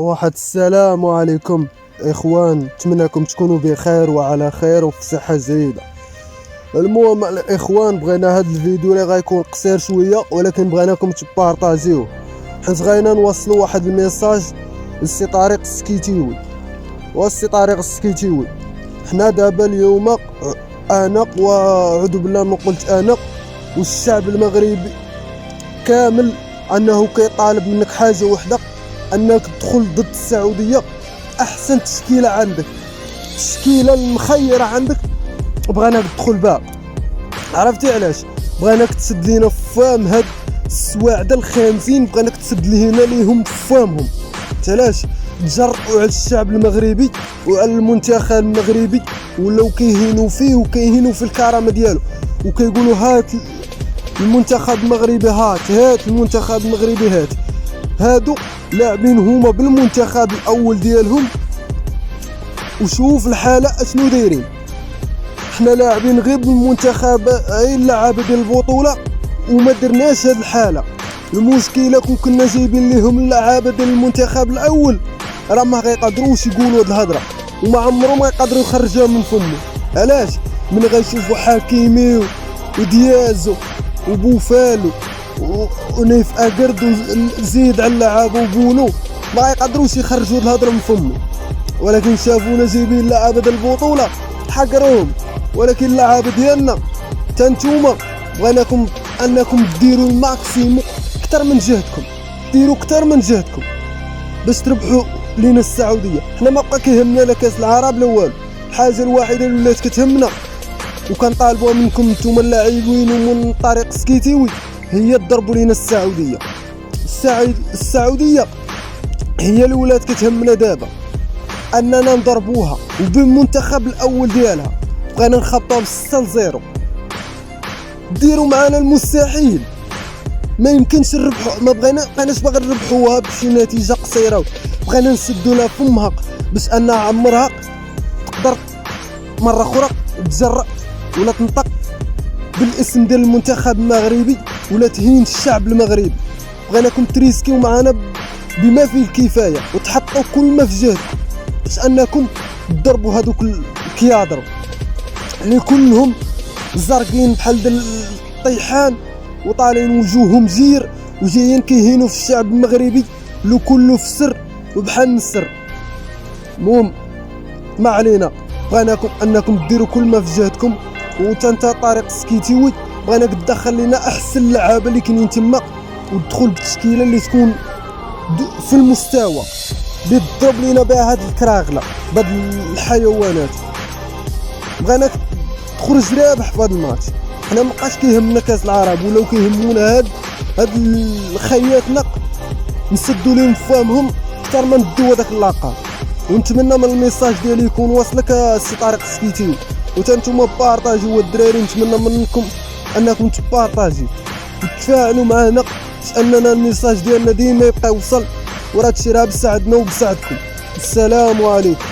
واحد السلام عليكم اخوان، نتمنىكم تكونوا بخير وعلى خير وفي صحه جيده. المهم الاخوان، بغينا هذا الفيديو اللي غيكون قصير شويه ولكن بغيناكم تبارطاجيوه، حيت غاينا نوصلوا واحد الميساج للسي طارق السكيتيوي. والسي طارق السكيتيوي، حنا دابا اليوم انا وعوذ بالله من قلت انا والشعب المغربي كامل انه كيطالب منك حاجه وحده، انك تدخل ضد السعوديه. احسن تشكيله عندك، التشكيله المخيره عندك، بغيناك تدخل بها. عرفتي علاش؟ بغيناك تسد لينا فام هاد السواعده الخامسين، بغيناك تسد لينا ليهم فامهم. علاش؟ تجرؤوا على الشعب المغربي وعلى المنتخب المغربي، ولاو كيهينوا فيه وكيهينوا في الكرامه ديالو، وكيقولوا هات المنتخب المغربي، هات المنتخب المغربي. هادو لاعبين هما بالمنتخب الاول ديالهم، وشوف الحاله اشنو دايرين. حنا لاعبين غير بالمنتخب، غير اللعابه ديال البطوله، وما درناش هاد الحاله. المشكله كون كنا جايبين لهم اللعابه ديال المنتخب الاول، راه ما غيقدروش يقولوا هاد الهضره، وما عمرهم ما يقدروا يخرجوها من فمه. علاش؟ من غيشوفوا حكيمي وديازو وبوفالو ونيف اكرد وزيد على اللعابه وبونو، ما يقدروش يخرجوا الهضره من فمه. ولكن شافونا جايبين اللعابه ديال البطوله حقروهم. ولكن اللعابه ديالنا تانتوما بغيناكم انكم ديروا الماكسيموم، اكثر من جهدكم، ديروا اكثر من جهدكم باش تربحوا لينا السعوديه. حنا ما بقى كيهمنا لا كاس العرب لا والو. الحاجه الوحيده اللي ولات كتهمنا وكنطالبوا منكم نتوما اللاعبين ومن طريق السكيتيوي هي تضربوا لينا السعوديه. السعوديه هي اللي ولات كتهمنا دابا، اننا نضربوها وبالمنتخب الاول ديالها. بغينا نخبطوها ب6-0. ديروا معنا المستحيل، ما يمكنش نربحوا، ما بغيناش باغي نربحوها بشي نتيجه قصيره. بغينا نسدوا لها فمها باش انها عمرها تقدر مره اخرى تجرأ ولا تنطق بالاسم ديال المنتخب المغربي ولا تهين الشعب المغربي. بغيناكم تريسكيو معنا بما فيه الكفايه وتحطوا كل ما في جهدكم باش انكم تضربوا هذوك الكيادر اللي كلهم زرقين بحال ديال الطيحان وطالعين وجوههم جير وجايين كيهينوا في الشعب المغربي لو كله في السر وبحال السر. المهم ما علينا، بغيناكم انكم ديروا كل ما في جهدكم. وانت طارق السكيتيوي بغيناك تدخل لنا احسن اللعابه اللي كاينين تما، وتدخل بالتشكيله اللي تكون في المستوى اللي تضرب لنا بها هاد الكراغله بهاد الحيوانات. بغيناك تخرج رابح في هاد الماتش. حنا مابقاش كيهمنا كاس العرب، ولاو كيهمونا هاد الخياتنا نسدوا لهم فامهم اكثر ما نديو هذاك اللقب. ونتمنى من الميساج ديالي يكون واصلك السي طارق السكيتيوي، وتانتوما بارطاجيو الدراري. نتمنى منكم انكم تبارطاجيو وتفاعلوا معنا باش اننا الميساج ديالنا ديما يبقى يوصل، وراه هادشي راه بساعدنا وبساعدكم. السلام عليكم.